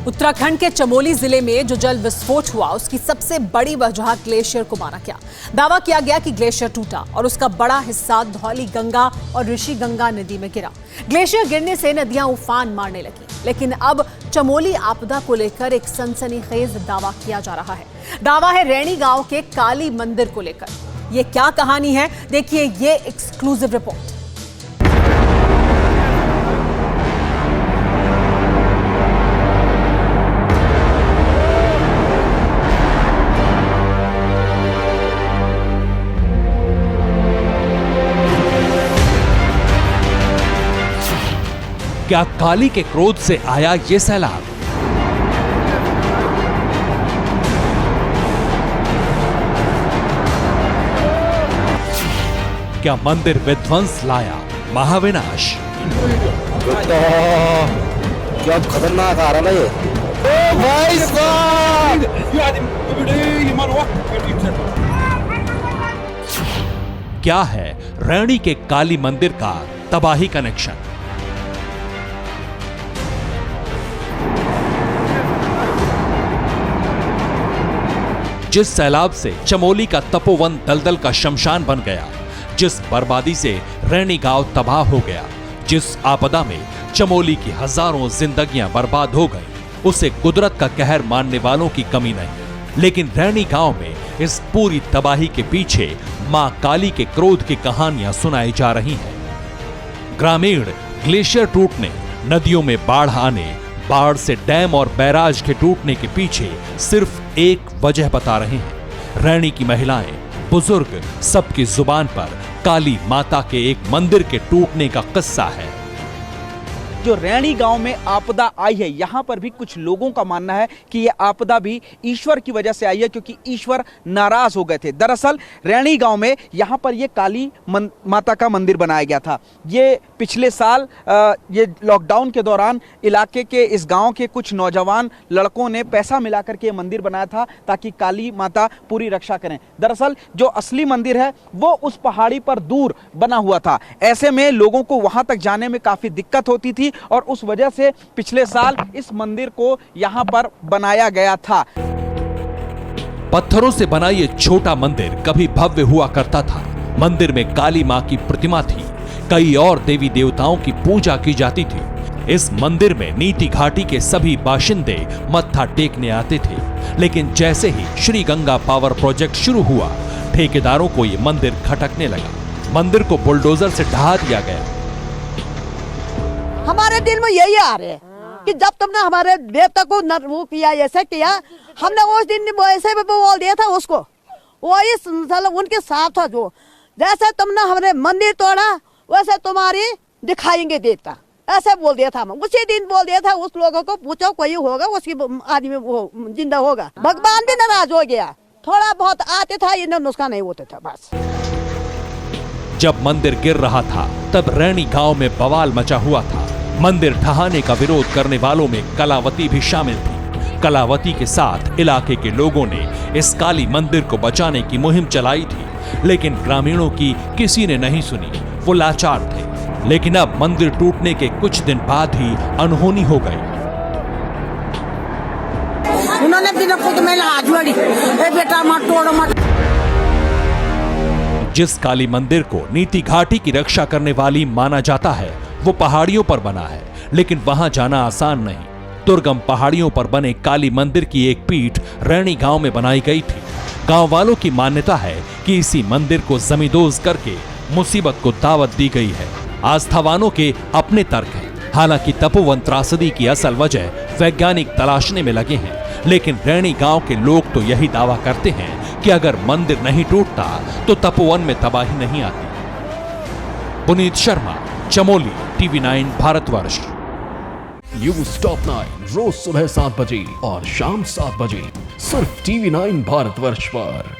उत्तराखंड के चमोली जिले में जो जल विस्फोट हुआ उसकी सबसे बड़ी वजह ग्लेशियर को माना गया। दावा किया गया कि ग्लेशियर टूटा और उसका बड़ा हिस्सा धौली गंगा और ऋषि गंगा नदी में गिरा। ग्लेशियर गिरने से नदियां उफान मारने लगी, लेकिन अब चमोली आपदा को लेकर एक सनसनीखेज दावा किया जा रहा है। दावा है रैणी गांव के काली मंदिर को लेकर। ये क्या कहानी है, देखिए ये एक्सक्लूसिव रिपोर्ट। क्या काली के क्रोध से आया ये सैलाब? क्या मंदिर विध्वंस लाया महाविनाश? क्या खतरनाक आ रहा है ये। ओ भाई साहब! क्या है रैणी के काली मंदिर का तबाही कनेक्शन? जिस सैलाब से चमोली का तपोवन दलदल का शमशान बन गया, जिस बर्बादी से रैणी गांव तबाह हो गया, जिस आपदा में चमोली की हजारों जिंदगियां बर्बाद हो गई, उसे कुदरत का कहर मानने वालों की कमी नहीं। लेकिन रैणी गांव में इस पूरी तबाही के पीछे मां काली के क्रोध की कहानियां सुनाई जा रही हैं। ग्रामीण ग्लेशियर टूटने, नदियों में बाढ़ आने, बाढ़ से डैम और बैराज के टूटने के पीछे सिर्फ एक वजह बता रहे हैं। रैणी की महिलाएं, बुजुर्ग, सबकी जुबान पर काली माता के एक मंदिर के टूटने का किस्सा है। जो रैणी गांव में आपदा आई है, यहाँ पर भी कुछ लोगों का मानना है कि ये आपदा भी ईश्वर की वजह से आई है, क्योंकि ईश्वर नाराज हो गए थे। दरअसल रैणी गांव में यहाँ पर ये काली माता का मंदिर बनाया गया था। ये पिछले साल ये लॉकडाउन के दौरान इलाके के इस गांव के कुछ नौजवान लड़कों ने पैसा मिलाकर के ये मंदिर बनाया था ताकि काली माता पूरी रक्षा करें। दरअसल जो असली मंदिर है वो उस पहाड़ी पर दूर बना हुआ था। ऐसे में लोगों को वहां तक जाने में काफी दिक्कत होती थी और उस वजह से पिछले साल इस मंदिर को यहां पर बनाया गया था। पत्थरों से बना ये छोटा मंदिर कभी भव्य हुआ करता था। मंदिर में काली मां की प्रतिमा थी, कई और देवी देवताओं की पूजा की जाती थी। इस मंदिर में नीति घाटी के सभी बाशिंदे मत्था टेकने आते थे। लेकिन जैसे ही श्री गंगा पावर प्रोजेक्ट शुरू हुआ, ठेकेदारों को ये मंदिर खटकने लगा। मंदिर को बुलडोजर से ढहा दिया गया। हमारे दिल में यही आ रहे कि जब तुमने हमारे देवता को वो किया, ऐसा किया, हमने उस दिन ऐसे भी बोल दिया था उसको, वही उनके साथ था। जो जैसे तुमने हमारे मंदिर तोड़ा वैसे तुम्हारी दिखाएंगे देवता, ऐसे बोल दिया था। हम उसी दिन बोल दिया था। उस लोगों को पूछो कोई होगा, उसकी आदमी वो जिंदा होगा। भगवान भी नाराज हो गया। थोड़ा बहुत आते था, इन्हें नुस्खा नहीं होते था बस। जब मंदिर गिर रहा था तब रैणी गांव में बवाल मचा हुआ था। मंदिर ढहाने का विरोध करने वालों में कलावती भी शामिल थी। कलावती के साथ इलाके के लोगों ने इस काली मंदिर को बचाने की मुहिम चलाई थी, लेकिन ग्रामीणों की किसी ने नहीं सुनी। वो लाचार थे। लेकिन अब मंदिर टूटने के कुछ दिन बाद ही अनहोनी हो गई। उन्होंने बिना खुद में हाथ जोड़ी, ए बेटा मत तोड़ो मत। जिस काली मंदिर को नीति घाटी की रक्षा करने वाली माना जाता है, वो पहाड़ियों पर बना है, लेकिन वहां जाना आसान नहीं। दुर्गम पहाड़ियों पर बने काली मंदिर की एक पीठ रैणी गांव में बनाई गई थी। गांव वालों की मान्यता है कि इसी मंदिर को जमींदोज करके मुसीबत को दावत दी गई है। आस्थावानों के अपने तर्क हैं। हालांकि तपोवन त्रासदी की असल वजह वैज्ञानिक तलाशने में लगे हैं, लेकिन रैणी गांव के लोग तो यही दावा करते हैं कि अगर मंदिर नहीं टूटता तो तपोवन में तबाही नहीं आती। Puneet Sharma, Chamoli, TV9 Bharatvarsh. News top 9 रोज सुबह 7 बजे और शाम 7 बजे सिर्फ TV9 भारतवर्ष पर।